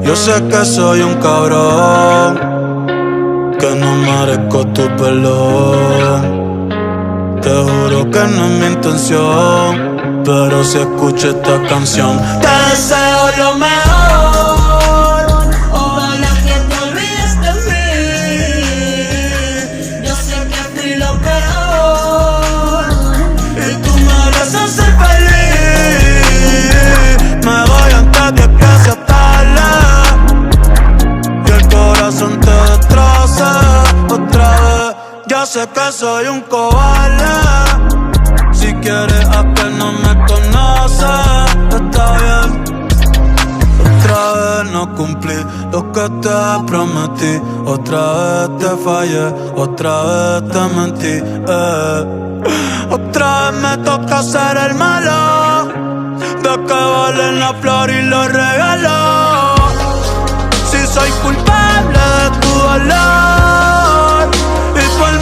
Yo sé que soy un cabrón, que no merezco tu perdón. Te juro que no es mi intención, pero si escucho esta canción, te deseo lo mejor. Ojalá que te olvides de mí. Yo sé que fui lo peor Y tú mereces ser feliz. Me voy antes de que sea tarde y el corazón te destroce otra vez. Yo sé que soy un cobarde. Si quieres a que no me conoces, está bien. Otra vez no cumplí lo que te prometí. Otra vez te fallé, otra vez te mentí, Otra vez me toca ser el malo. De que valen la flor y los regalos. Si soy culpable de tu dolor y por